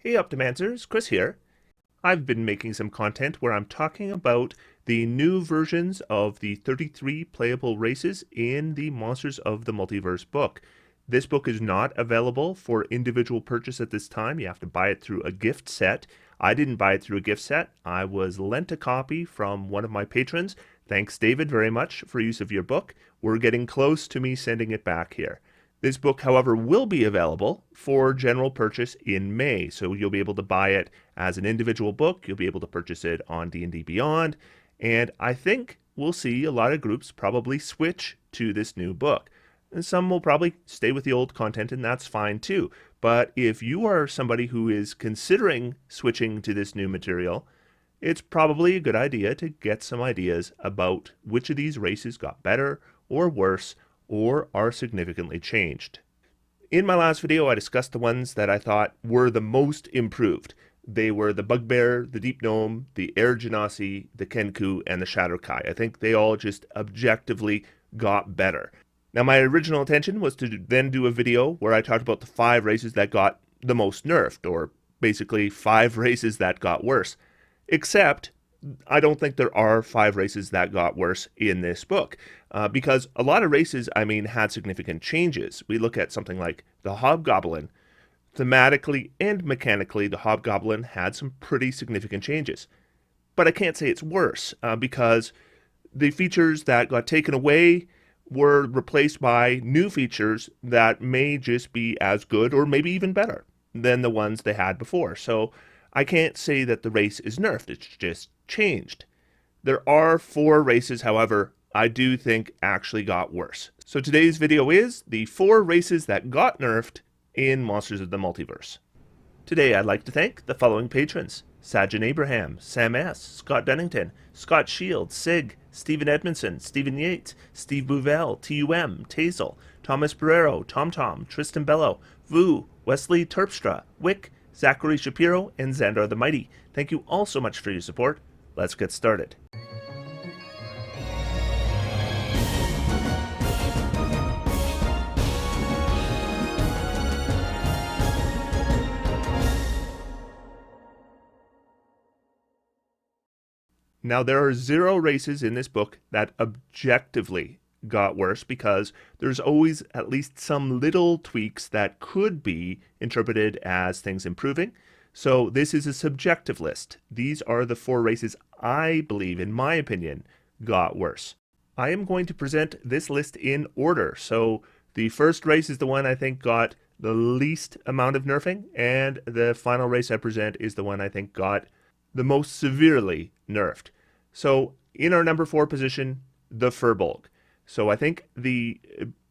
Hey Optimancers, Chris here. I've been making some content where I'm talking about the new versions of the 33 playable races in the Monsters of the Multiverse book. This book is not available for individual purchase at this time. You have to buy it through a gift set. I didn't buy it through a gift set. I was lent a copy from one of my patrons. Thanks, David, very much for use of your book. We're getting close to me sending it back here. This book, however, will be available for general purchase in May, so you'll be able to buy it as an individual book. You'll be able to purchase it on D&D Beyond, and I think we'll see a lot of groups probably switch to this new book. And some will probably stay with the old content, and that's fine too. But if you are somebody who is considering switching to this new material, it's probably a good idea to get some ideas about which of these races got better or worse or are significantly changed. In my last video, I discussed the ones that I thought were the most improved. They were the Bugbear, the Deep Gnome, the Air Genasi, the Kenku, and the Shadowkai. I think they all just objectively got better. Now, my original intention was to then do a video where I talked about the 5 races that got the most nerfed, or basically 5 races that got worse. Except, I don't think there are 5 races that got worse in this book, because a lot of races, had significant changes. We look at something like the Hobgoblin. Thematically and mechanically, the Hobgoblin had some pretty significant changes. But I can't say it's worse, because the features that got taken away were replaced by new features that may just be as good or maybe even better than the ones they had before. So I can't say that the race is nerfed, it's just changed. There are 4 races, however, I do think actually got worse. So today's video is the 4 races that got nerfed in Monsters of the Multiverse. Today I'd like to thank the following patrons: Sajin Abraham, Sam S., Scott Dunnington, Scott Shield, Sig, Stephen Edmondson, Stephen Yates, Steve Bouvel, TUM, Tazel, Thomas Barrero, TomTom, Tristan Bello, Vu, Wesley Terpstra, Wick, Zachary Shapiro, and Xandar the Mighty. Thank you all so much for your support. Let's get started. Now, there are 0 races in this book that objectively got worse, because there's always at least some little tweaks that could be interpreted as things improving. So this is a subjective list. These are the 4 races I believe, in my opinion, got worse. I am going to present this list in order. So the first race is the one I think got the least amount of nerfing, and the final race I present is the one I think got the most severely nerfed. So in our number 4 position, the Firbolg. So I think the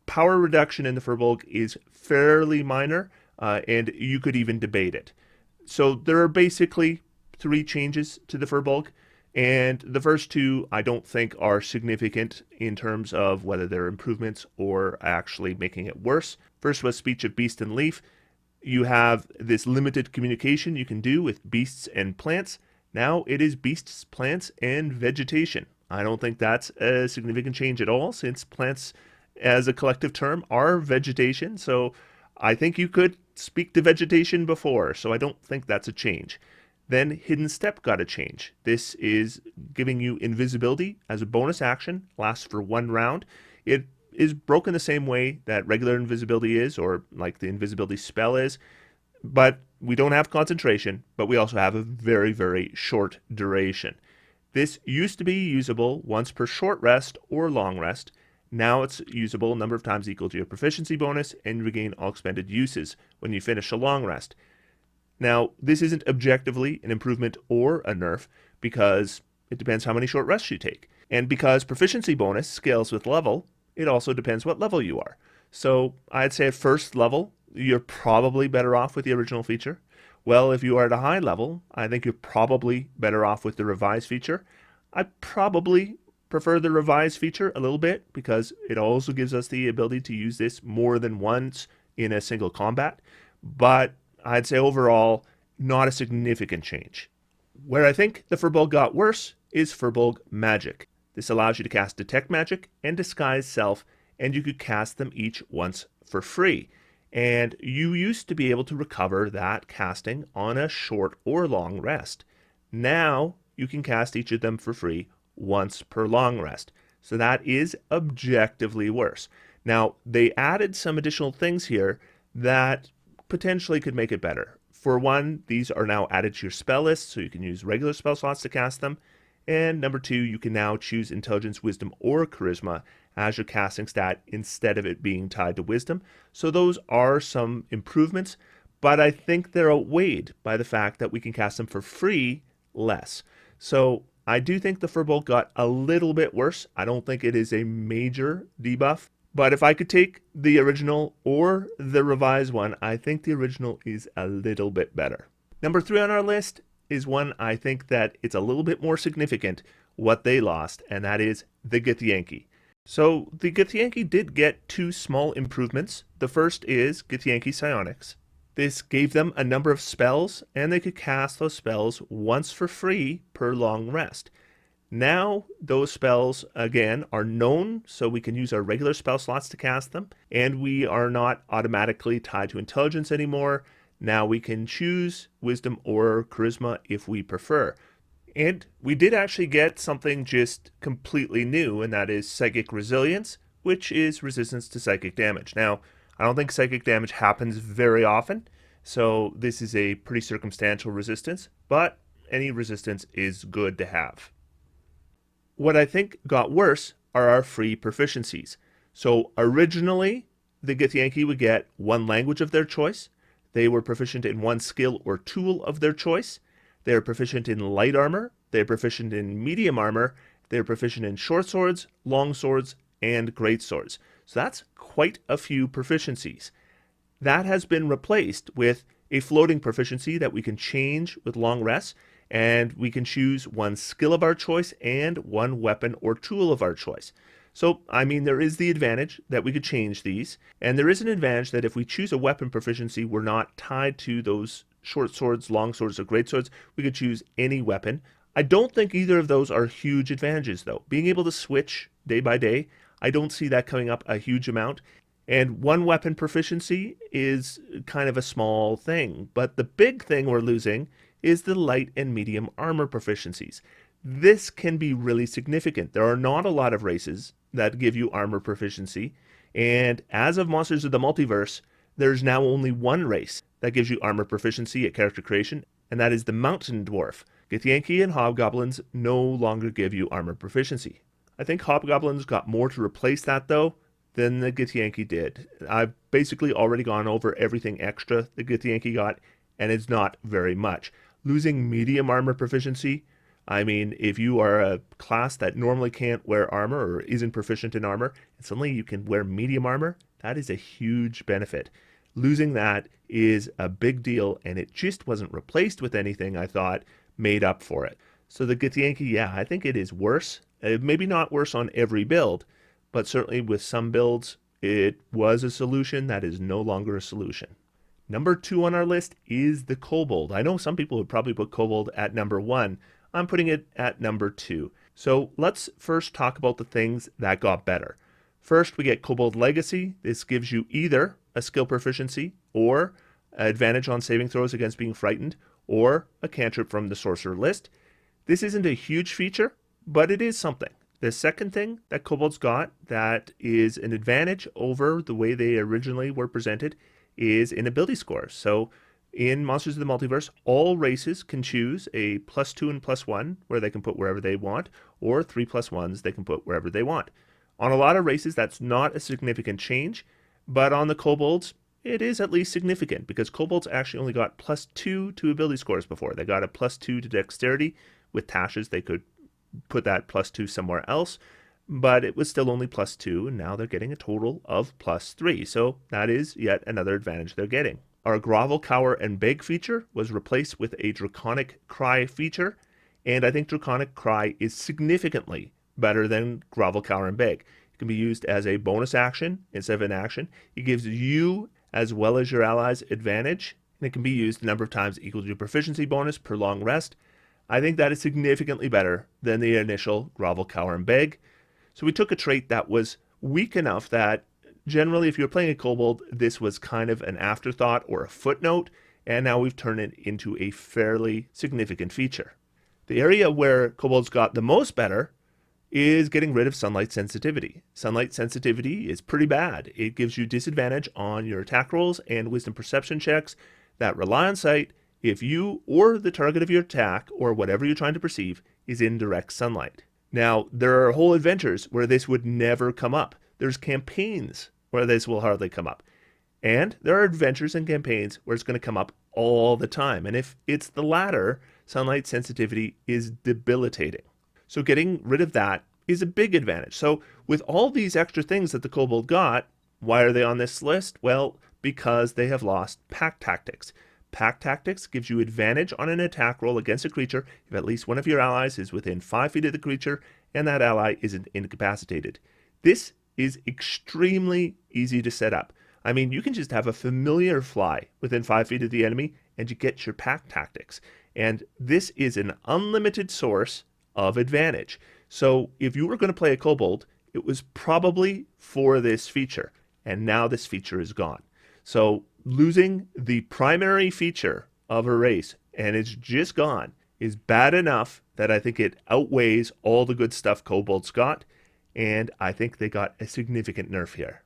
power reduction in the Firbolg is fairly minor, and you could even debate it. So there are basically 3 changes to the Firbolg, and the first 2 I don't think are significant in terms of whether they're improvements or actually making it worse. First was Speech of Beast and Leaf. You have this limited communication you can do with beasts and plants. Now it is beasts, plants, and vegetation. I don't think that's a significant change at all, since plants as a collective term are vegetation. So I think you could speak to vegetation before, so I don't think that's a change. Then Hidden Step got a change. This is giving you invisibility as a bonus action, lasts for 1 round. It is broken the same way that regular invisibility is, or like the invisibility spell is, but we don't have concentration, but we also have a very, very short duration. This used to be usable once per short rest or long rest. Now it's usable a number of times equal to your proficiency bonus, and you regain all expended uses when you finish a long rest. Now, this isn't objectively an improvement or a nerf, because it depends how many short rests you take. And because proficiency bonus scales with level, it also depends what level you are. So I'd say at first level, you're probably better off with the original feature. Well, if you are at a high level, I think you're probably better off with the revised feature. I probably prefer the revised feature a little bit, because it also gives us the ability to use this more than once in a single combat. But I'd say overall, not a significant change. Where I think the Firbolg got worse is Firbolg Magic. This allows you to cast Detect Magic and Disguise Self, and you could cast them each once for free. And you used to be able to recover that casting on a short or long rest. Now you can cast each of them for free once per long rest. So that is objectively worse. Now, they added some additional things here that potentially could make it better. For one, these are now added to your spell list, so you can use regular spell slots to cast them. And number two, you can now choose Intelligence, Wisdom, or Charisma as your casting stat instead of it being tied to Wisdom. So those are some improvements, but I think they're outweighed by the fact that we can cast them for free less. So I do think the Firbolg got a little bit worse. I don't think it is a major debuff, but if I could take the original or the revised one, I think the original is a little bit better. Number 3 on our list is one I think that it's a little bit more significant what they lost, and that is the Githyanki. So the Githyanki did get 2 small improvements. The first is Githyanki Psionics. This gave them a number of spells, and they could cast those spells once for free per long rest. Now, those spells, again, are known, so we can use our regular spell slots to cast them, and we are not automatically tied to intelligence anymore. Now we can choose Wisdom or Charisma if we prefer. And we did actually get something just completely new, and that is Psychic Resilience, which is resistance to psychic damage. Now, I don't think psychic damage happens very often, so this is a pretty circumstantial resistance, but any resistance is good to have. What I think got worse are our free proficiencies. So originally, the Githyanki would get 1 language of their choice. They were proficient in 1 skill or tool of their choice. They are proficient in light armor. They are proficient in medium armor. They are proficient in short swords, long swords, and great swords. So that's quite a few proficiencies. That has been replaced with a floating proficiency that we can change with long rests, and we can choose 1 skill of our choice and 1 weapon or tool of our choice. So, I mean, there is the advantage that we could change these, and there is an advantage that if we choose a weapon proficiency, we're not tied to those short swords, long swords, or great swords. We could choose any weapon. I don't think either of those are huge advantages, though. Being able to switch day by day, I don't see that coming up a huge amount. And 1 weapon proficiency is kind of a small thing. But the big thing we're losing is the light and medium armor proficiencies. This can be really significant. There are not a lot of races that give you armor proficiency. And as of Monsters of the Multiverse, there's now only 1 race that gives you armor proficiency at character creation, and that is the Mountain Dwarf. Githyanki and Hobgoblins no longer give you armor proficiency. I think Hobgoblins got more to replace that, though, than the Githyanki did. I've basically already gone over everything extra the Githyanki got, and it's not very much. Losing medium armor proficiency, I mean, if you are a class that normally can't wear armor or isn't proficient in armor, and suddenly you can wear medium armor, that is a huge benefit. Losing that is a big deal, and it just wasn't replaced with anything I thought made up for it. So the Githyanki, yeah, I think it is worse. Maybe not worse on every build, but certainly with some builds, it was a solution that is no longer a solution. Number 2 on our list is the Kobold. I know some people would probably put Kobold at number 1. I'm putting it at number 2. So let's first talk about the things that got better. First, we get Kobold Legacy. This gives you either a skill proficiency or advantage on saving throws against being frightened, or a cantrip from the sorcerer list. This isn't a huge feature, but it is something. The second thing that Kobolds got that is an advantage over the way they originally were presented is in ability scores. So in Monsters of the Multiverse, all races can choose a +2 and +1 where they can put wherever they want, or 3 +1s they can put wherever they want. On a lot of races, that's not a significant change, but on the Kobolds, it is at least significant because Kobolds actually only got +2 to ability scores before. They got a +2 to dexterity. With Tashes, they could put that +2 somewhere else, but it was still only +2, and now they're getting a total of +3. So that is yet another advantage they're getting. Our Grovel, Cower, and Beg feature was replaced with a Draconic Cry feature, and I think Draconic Cry is significantly better than Grovel, Cower, and Beg. It can be used as a bonus action instead of an action. It gives you, as well as your allies, advantage, and it can be used a number of times equal to your proficiency bonus per long rest. I think that is significantly better than the initial Grovel, Cower, and Beg. So we took a trait that was weak enough that generally, if you're playing a Kobold, this was kind of an afterthought or a footnote, and now we've turned it into a fairly significant feature. The area where Kobolds got the most better is getting rid of sunlight sensitivity. Sunlight sensitivity is pretty bad. It gives you disadvantage on your attack rolls and wisdom perception checks that rely on sight if you or the target of your attack or whatever you're trying to perceive is in direct sunlight. Now, there are whole adventures where this would never come up. There's campaigns where this will hardly come up. And there are adventures and campaigns where it's going to come up all the time. And if it's the latter, sunlight sensitivity is debilitating. So getting rid of that is a big advantage. So with all these extra things that the Kobold got, why are they on this list? Well, because they have lost pack tactics. Pack tactics gives you advantage on an attack roll against a creature if at least one of your allies is within 5 feet of the creature and that ally isn't incapacitated. This is extremely easy to set up. I mean, you can just have a familiar fly within 5 feet of the enemy and you get your pack tactics. And this is an unlimited source of advantage. So if you were going to play a Kobold, it was probably for this feature. And now this feature is gone. So losing the primary feature of a race and it's just gone is bad enough that I think it outweighs all the good stuff Kobolds got. And I think they got a significant nerf here.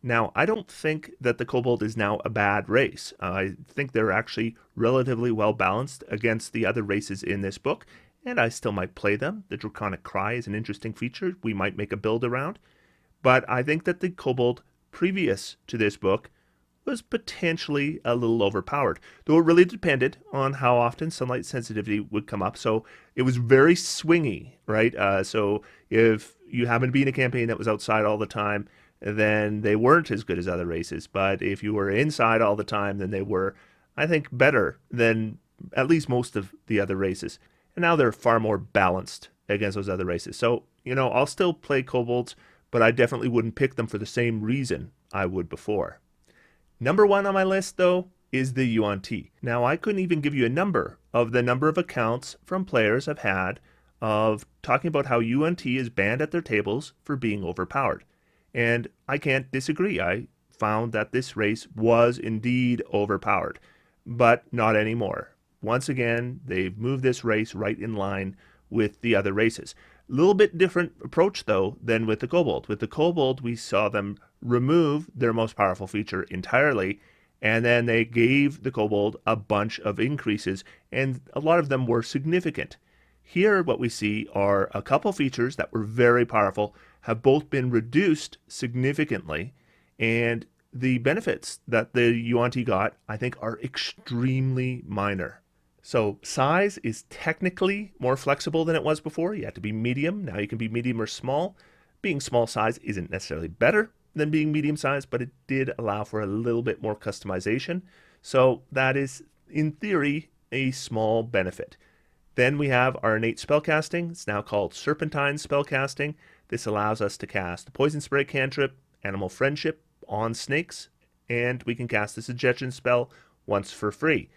Now, I don't think that the Kobold is now a bad race. I think they're actually relatively well balanced against the other races in this book, and I still might play them. The Draconic Cry is an interesting feature we might make a build around. But I think that the Kobold previous to this book was potentially a little overpowered, though it really depended on how often sunlight sensitivity would come up. So it was very swingy, right? So if you happened to be in a campaign that was outside all the time, then they weren't as good as other races. But if you were inside all the time, then they were, I think, better than at least most of the other races. And now they're far more balanced against those other races. So, I'll still play Kobolds, but I definitely wouldn't pick them for the same reason I would before. Number 1 on my list, though, is the Yuan Ti. Now, I couldn't even give you a number of the number of accounts from players I've had of talking about how Yuan Ti is banned at their tables for being overpowered. And I can't disagree. I found that this race was indeed overpowered, but not anymore. Once again, they've moved this race right in line with the other races. A little bit different approach, though, than with the Kobold. With the Kobold, we saw them remove their most powerful feature entirely, and then they gave the Kobold a bunch of increases, and a lot of them were significant. Here, what we see are a couple features that were very powerful, have both been reduced significantly, and the benefits that the Yuan Ti got, I think, are extremely minor. So size is technically more flexible than it was before. You had to be medium. Now you can be medium or small. Being small size isn't necessarily better than being medium size, but it did allow for a little bit more customization. So that is, in theory, a small benefit. Then we have our innate spellcasting. It's now called Serpentine spellcasting. This allows us to cast the Poison Spray cantrip, Animal Friendship on snakes, and we can cast the Suggestion spell once for free.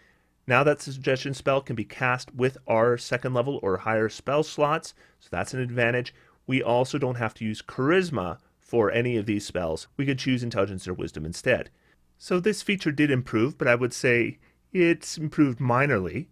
Now that the Suggestion spell can be cast with our second level or higher spell slots, so that's an advantage. We also don't have to use Charisma for any of these spells. We could choose Intelligence or Wisdom instead. So this feature did improve, but I would say it's improved minorly.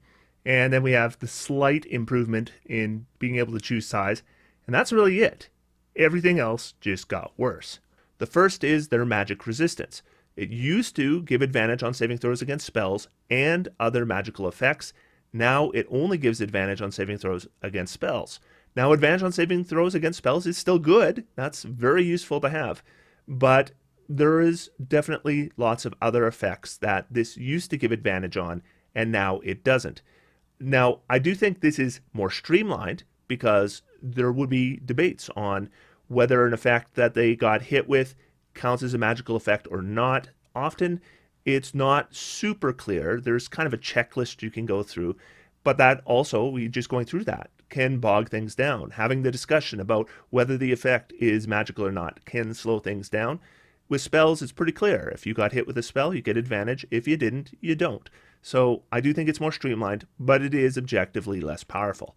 And then we have the slight improvement in being able to choose size, and that's really it. Everything else just got worse. The first is their magic resistance. It used to give advantage on saving throws against spells and other magical effects. Now it only gives advantage on saving throws against spells. Now, advantage on saving throws against spells is still good. That's very useful to have. But there is definitely lots of other effects that this used to give advantage on, and now it doesn't. Now, I do think this is more streamlined because there would be debates on whether an effect that they got hit with counts as a magical effect or not. Often it's not super clear. There's kind of a checklist you can go through, but that also, we just going through that, can bog things down. Having the discussion about whether the effect is magical or not can slow things down. With spells, it's pretty clear. If you got hit with a spell, you get advantage. If you didn't, you don't. So I do think it's more streamlined, but it is objectively less powerful.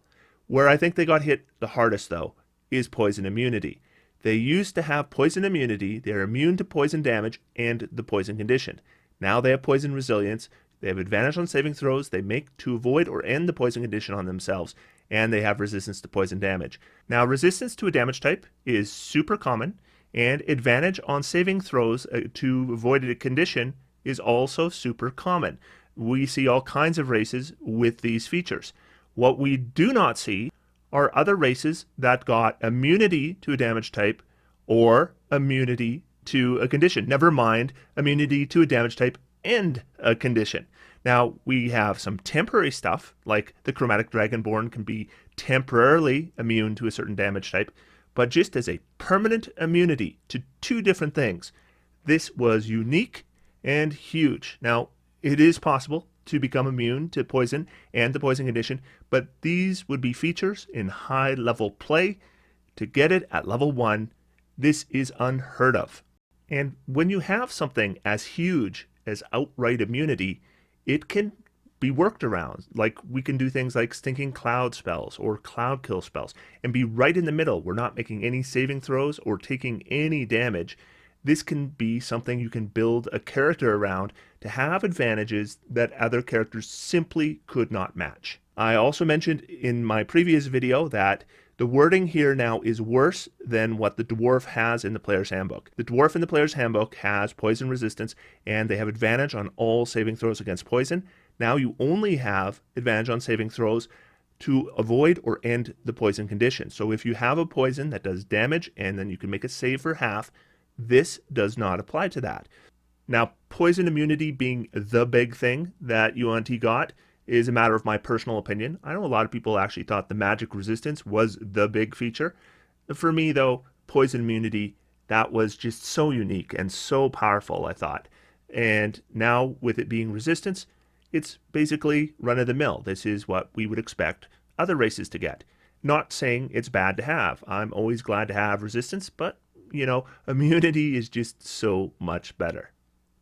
Where I think they got hit the hardest, though, is poison immunity. They used to have poison immunity, they're immune to poison damage and the poison condition. Now they have poison resilience, they have advantage on saving throws, they make to avoid or end the poison condition on themselves, and they have resistance to poison damage. Now resistance to a damage type is super common, and advantage on saving throws to avoid a condition is also super common. We see all kinds of races with these features. What we do not see are other races that got immunity to a damage type or immunity to a condition. Never mind immunity to a damage type and a condition. Now, we have some temporary stuff, like the Chromatic Dragonborn can be temporarily immune to a certain damage type, but just as a permanent immunity to two different things, this was unique and huge. Now, it is possible to become immune to poison and the poison condition, but these would be features in high level play. To get it at level 1, this is unheard of. And when you have something as huge as outright immunity, it can be worked around. Like we can do things like Stinking Cloud spells or Cloud Kill spells and be right in the middle. We're not making any saving throws or taking any damage. This can be something you can build a character around to have advantages that other characters simply could not match. I also mentioned in my previous video that the wording here now is worse than what the dwarf has in the player's handbook. The dwarf in the player's handbook has poison resistance and they have advantage on all saving throws against poison. Now you only have advantage on saving throws to avoid or end the poison condition. So if you have a poison that does damage and then you can make a save for half, this does not apply to that. Now, poison immunity being the big thing that Yuan Ti got is a matter of my personal opinion. I know a lot of people actually thought the magic resistance was the big feature. For me, though, poison immunity, that was just so unique and so powerful, I thought. And now, with it being resistance, it's basically run-of-the-mill. This is what we would expect other races to get. Not saying it's bad to have. I'm always glad to have resistance, but you know, immunity is just so much better.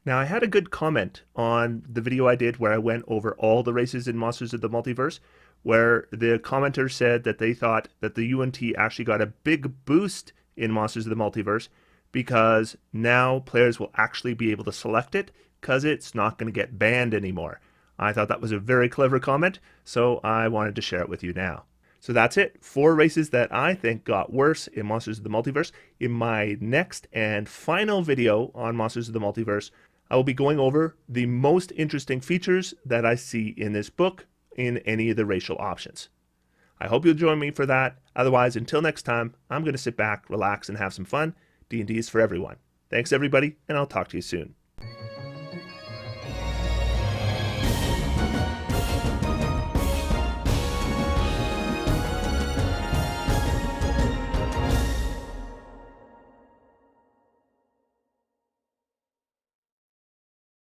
Now, I had a good comment on the video I did where I went over all the races in Monsters of the Multiverse, where the commenter said that they thought that the Yuan Ti actually got a big boost in Monsters of the Multiverse because now players will actually be able to select it because it's not going to get banned anymore. I thought that was a very clever comment, so I wanted to share it with you now. So that's it. 4 races that I think got worse in Monsters of the Multiverse. In my next and final video on Monsters of the Multiverse, I will be going over the most interesting features that I see in this book in any of the racial options. I hope you'll join me for that. Otherwise, until next time, I'm going to sit back, relax, and have some fun. D&D is for everyone. Thanks, everybody, and I'll talk to you soon.